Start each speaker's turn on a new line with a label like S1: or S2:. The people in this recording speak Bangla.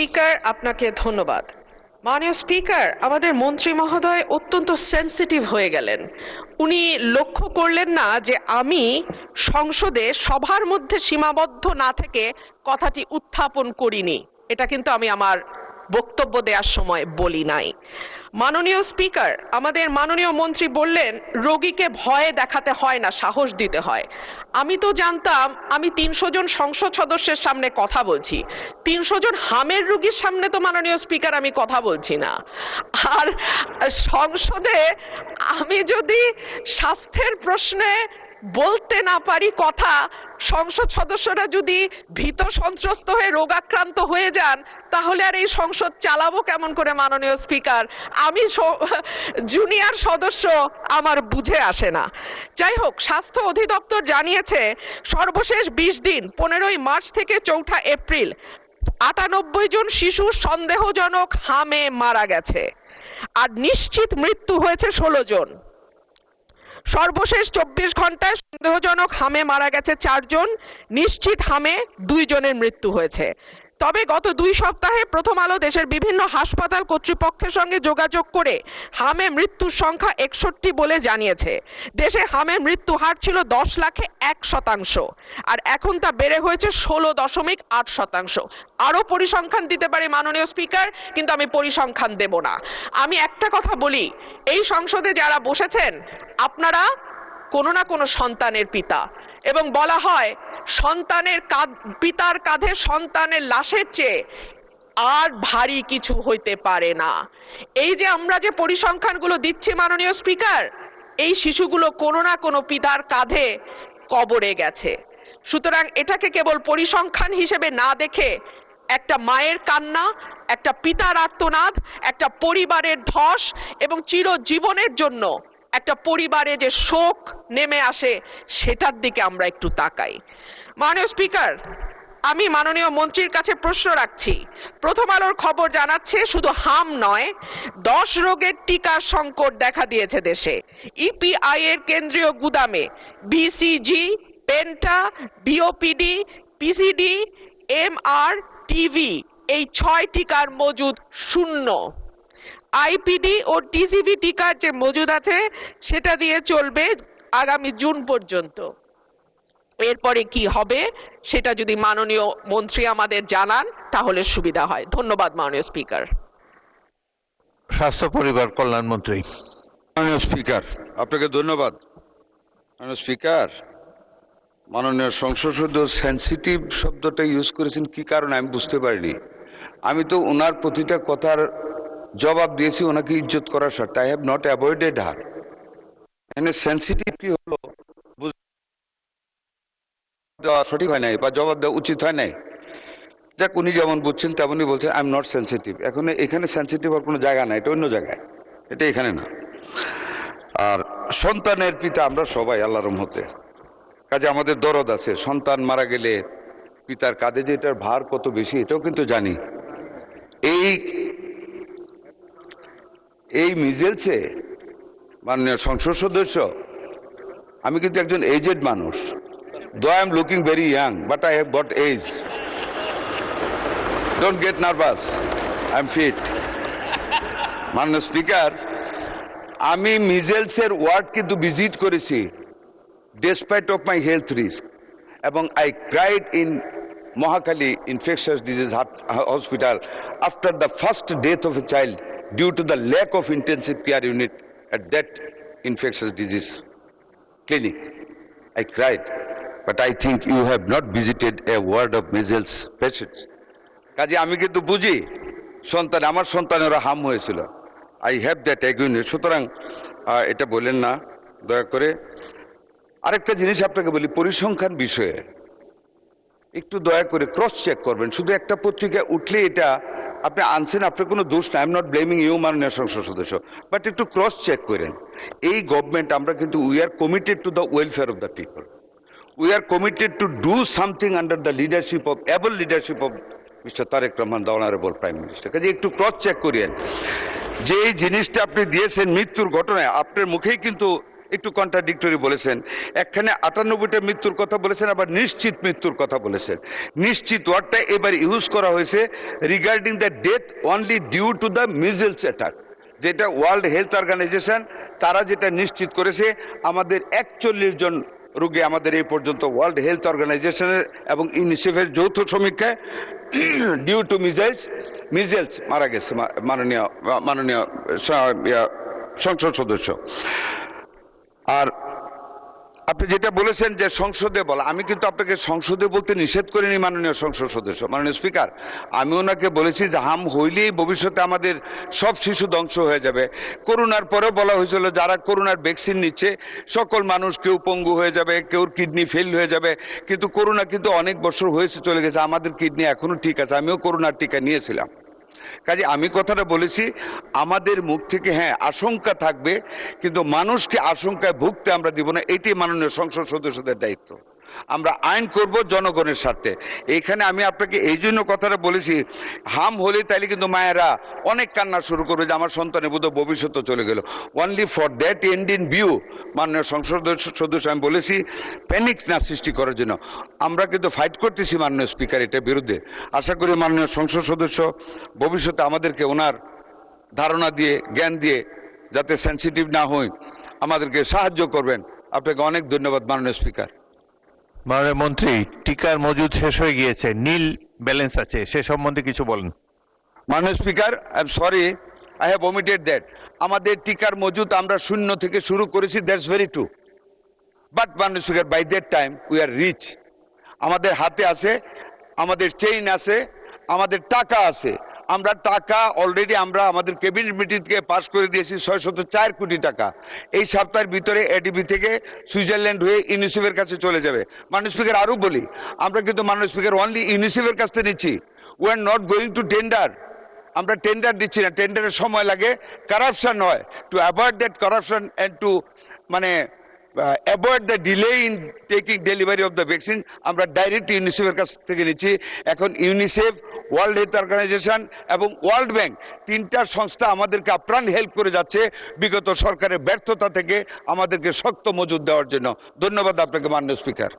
S1: স্পিকার, আপনাকে ধন্যবাদ। মাননীয় স্পিকার, আমাদের মন্ত্রী মহোদয় অত্যন্ত সেনসিটিভ হয়ে গেলেন। উনি লক্ষ্য করলেন না যে আমি সংসদে সবার মধ্যে সীমাবদ্ধ না থেকে কথাটি উত্থাপন করিনি। এটা কিন্তু আমি আমার বক্তব্য দেওয়ার সময় বলি নাই। মাননীয় স্পিকার, আমাদের মাননীয় মন্ত্রী বললেন রোগীকে ভয়ে দেখাতে হয় না, সাহস দিতে হয়। আমি তো জানতাম আমি ৩০০ জন সংসদ সদস্যের সামনে কথা বলছি, ৩০০ জন হামের রোগীর সামনে তো মাননীয় স্পিকার আমি কথা বলছি না। আর সংসদে আমি যদি স্বাস্থ্যের প্রশ্নে বলতে না পারি কথা, সংসদ সদস্যরা যদি ভীত সন্ত্রস্ত হয়ে রোগাক্রান্ত হয়ে যান, তাহলে আর এই সংসদ চালাবো কেমন করে মাননীয় স্পিকার? আমি জুনিয়র সদস্য, আমার বুঝে আসে না। যাই হোক, স্বাস্থ্য অধিদপ্তর জানিয়েছে সর্বশেষ ২০ দিন ১৫ই মার্চ থেকে ৪ঠা এপ্রিল ৯৮ জন শিশু সন্দেহজনক হামে মারা গেছে, আর নিশ্চিত মৃত্যু হয়েছে ১৬ জন। সর্বশেষ ২৪ ঘন্টায় সন্দেহজনক হামে মারা গেছে ৪ জন, নিশ্চিত হামে ২ জনের মৃত্যু হয়েছে। তবে গত ২ সপ্তাহে প্রথম আলো দেশের বিভিন্ন হাসপাতাল কর্তৃপক্ষের সঙ্গে যোগাযোগ করে হামে মৃত্যুর সংখ্যা ৬১ বলে জানিয়েছে। দেশে হামে মৃত্যু হার ছিল ১০ লাখে ১%, আর এখন তা বেড়ে হয়েছে ১৬.৮%। আরও পরিসংখ্যান দিতে পারে মাননীয় স্পিকার, কিন্তু আমি পরিসংখ্যান দেব না। আমি একটা কথা বলি, এই সংসদে যারা বসেছেন আপনারা কোনো না কোনো সন্তানের পিতা, এবং বলা হয় সন্তানের পিতার কাঁধে সন্তানের লাশের চেয়ে আর ভারী কিছু হইতে পারে না। এই যে আমরা যে পরিসংখ্যানগুলো দিচ্ছি মাননীয় স্পিকার, এই শিশুগুলো কোনো না কোনো পিতার কাঁধে কবরে গেছে। সুতরাং এটাকে কেবল পরিসংখ্যান হিসেবে না দেখে একটা মায়ের কান্না, একটা পিতার আর্তনাদ, একটা পরিবারের ধস এবং চিরজীবনের জন্য একটা পরিবারে যে শোক নেমে আসে, সেটার দিকে আমরা একটু তাকাই। মাননীয় স্পিকার, আমি মাননীয় মন্ত্রীর কাছে প্রশ্ন রাখছি। প্রথম আলোর খবর জানাচ্ছে শুধু হাম নয়, 10 রোগের টিকার সংকট দেখা দিয়েছে দেশে। ইপিআই এর কেন্দ্রীয় গুদামে BCG, penta, BOPD, PCD, MR, TV এই 6 টিকার মজুদ শূন্য। আইপিডি ও টিসিভি টিকার যে মজুদ আছে সেটা দিয়ে চলবে আগামী জুন পর্যন্ত। এরপরে কি হবে সেটা যদি মাননীয় মন্ত্রী আমাদের জানান তাহলে সুবিধা হয়। ধন্যবাদ মাননীয় স্পিকার।
S2: স্বাস্থ্য পরিবার কল্যাণ মন্ত্রী।
S3: মাননীয় স্পিকার, আপনাকে ধন্যবাদ। মাননীয় স্পিকার, মাননীয় সংসদ সদস্য সেন্সিটিভ শব্দটা ইউজ করেছেন কি কারণে আমি বুঝতে পারিনি। আমি তো ওনার প্রতিটা কথার জবাব দিয়েছি ওনাকে ইজ্জত করার স্বার্থে। আই হ্যাভ নট অ্যাভয়েডেড হার। এখানে সেন্সিটিভ কি হলো দেওয়া সঠিক হয় নাই বা জবাব দেওয়া উচিত হয় নাই। যাক, উনি যেমন বুঝছেন তেমনই বলছেন। I am not sensitive. এখন এখানে সেন্সিটিভ হওয়ার কোনো জায়গা নাই, এটা অন্য জায়গায়, এটা এখানে না। আর সন্তানের পিতা আমরা সবাই আল্লাহর রহমতে, কাজে আমাদের দরদ আছে। সন্তান মারা গেলে পিতার কাঁধে যে এটার ভার কত বেশি এটাও কিন্তু জানি। এই মিজেলসে মাননীয় সংসদ সদস্য, আমি কিন্তু একজন এজেড মানুষ। Though I am looking very young, but I have got age. Don't get nervous, I am fit. মাননীয় স্পিকার, আমি মিজেলসের ওয়ার্ড কিন্তু ভিজিট করেছি despite of my health risk, এবং I cried in Mahakali Infectious Disease Hospital after the first death of a child due to the lack of intensive care unit at that infectious disease clinic. I cried, but I think you have not visited a ward of measles patients. কাজে আমি কিন্তু বুঝি সন্তান, আমার সন্তানেরা হাম হয়েছিল। আই হ্যাভ দ্যাট অ্যাগুইনেস। সুতরাং এটা বলেন না দয়া করে। আরেকটা জিনিস আপনাকে বলি, পরিসংখ্যান বিষয়ে একটু দয়া করে ক্রস চেক করবেন। শুধু একটা পত্রিকায় উঠলে এটা আপনি আনছেন, আপনার কোনো দোষ না। I am not blaming you মাননীয় সংসদ সদস্য, বাট একটু ক্রস চেক করেন। এই গভর্নমেন্ট আমরা কিন্তু we are committed to the welfare of the people. We are committed to do something under the leadership of able leadership of mister Tarique Rahman, the honourable prime minister. কাজে একটু ক্রস চেক করিয়েন যে এই জিনিসটা আপনি দিয়েছেন মৃত্যুর ঘটনায়। আপনার মুখেই কিন্তু একটু কন্ট্রাডিক্টরি বলেছেন। একখানে 98টা মৃত্যুর কথা বলেছেন, আবার নিশ্চিত মৃত্যুর কথা বলেছেন। নিশ্চিত ওয়ার্ডটা এবার ইউজ করা হয়েছে regarding the death only due to the measles attack, যেটা ওয়ার্ল্ড হেলথ অর্গানাইজেশন তারা যেটা নিশ্চিত করেছে আমাদের 41 জন রোগী আমাদের এই পর্যন্ত ওয়ার্ল্ড হেলথ অর্গানাইজেশনের এবং ইউনিসেফের যৌথ সমীক্ষায় ডিউ টু মিজেলস মারা গেছে মাননীয় সংসদ সদস্য। আর আপনি যেটা বলেছেন যে সংসদে বলা, আমি কিন্তু আপনাকে সংসদে বলতে নিষেধ করিনি মাননীয় সংসদ সদস্য। মাননীয় স্পিকার, আমি ওনাকে বলেছি যে হাম হইলেই ভবিষ্যতে আমাদের সব শিশু ধ্বংস হয়ে যাবে। করোনার পরেও বলা হয়েছিল যারা করোনার ভ্যাকসিন নিচ্ছে সকল মানুষ কেউ পঙ্গু হয়ে যাবে, কেউ কিডনি ফেল হয়ে যাবে, কিন্তু করোনা কিন্তু অনেক বছর হয়েছে চলে গেছে, আমাদের কিডনি এখনো ঠিক আছে, আমিও করোনার টিকা নিয়েছিলাম। কাজে আমি কথাটা বলেছি আমাদের মুখ থেকে হ্যাঁ আশঙ্কা থাকবে, কিন্তু মানুষকে আশঙ্কায় ভুগতে আমরা দিব না, এটি মাননীয় সংসদ সদস্যদের দায়িত্ব। আমরা আইন করব জনগণের স্বার্থে। এইখানে আমি আপনাকে এই জন্য কথাটা বলেছি, হাম হলে তাইলে কিন্তু মায়েরা অনেক কান্না শুরু করবে যে আমার সন্তানের বোধহয় ভবিষ্যৎ চলে গেল। Only for that end in view মাননীয় সংসদ সদস্য আমি বলেছি প্যানিক না সৃষ্টি করার জন্য আমরা কিন্তু ফাইট করতেছি মাননীয় স্পিকার এটার বিরুদ্ধে। আশা করি মাননীয় সংসদ সদস্য ভবিষ্যতে আমাদেরকে ওনার ধারণা দিয়ে জ্ঞান দিয়ে যাতে সেন্সিটিভ না হই আমাদেরকে সাহায্য করবেন। আপনাকে অনেক ধন্যবাদ মাননীয় স্পিকার।
S2: মাননীয় মন্ত্রী, টিকার মজুদ শেষ হয়ে গিয়েছে, নীল ব্যালেন্স আছে, সে সম্বন্ধে কিছু বলেন।
S3: মাননীয় speaker, I am sorry, I have omitted that. আমাদের টিকার মজুদ আমরা শূন্য থেকে শুরু করেছি, দ্যাটস ভেরি ট্রু। বাট মাননীয় speaker, by that time we are reach. আমাদের হাতে আছে, আমাদের চেইন আছে, আমাদের টাকা আছে। আমরা টাকা অলরেডি আমরা আমাদের ক্যাবিনেট মিটিং থেকে পাস করে দিয়েছি 604 কোটি টাকা। এই সপ্তাহের ভিতরে এডিবি থেকে সুইজারল্যান্ড হয়ে ইউনিসেফের কাছে চলে যাবে। মাননীয় স্পিকার, আরও বলি, আমরা কিন্তু মাননীয় স্পিকার অনলি ইউনিসেফের কাছ থেকে নিচ্ছি, we are not going to tender. আমরা টেন্ডার দিচ্ছি না, টেন্ডারের সময় লাগে, কারাপশন হয়। To avoid that corruption and to avoid the delay in taking delivery of the vaccine আমরা ডাইরেক্ট ইউনিসেফের কাছ থেকে নিচ্ছি। এখন ইউনিসেফ, ওয়ার্ল্ড হেলথ অর্গানাইজেশন এবং ওয়ার্ল্ড ব্যাংক তিনটার সংস্থা আমাদেরকে আপ্রাণ হেল্প করে যাচ্ছে বিগত সরকারের ব্যর্থতা থেকে আমাদেরকে শক্ত মজুদ দেওয়ার জন্য। ধন্যবাদ আপনাকে মাননীয় স্পিকার।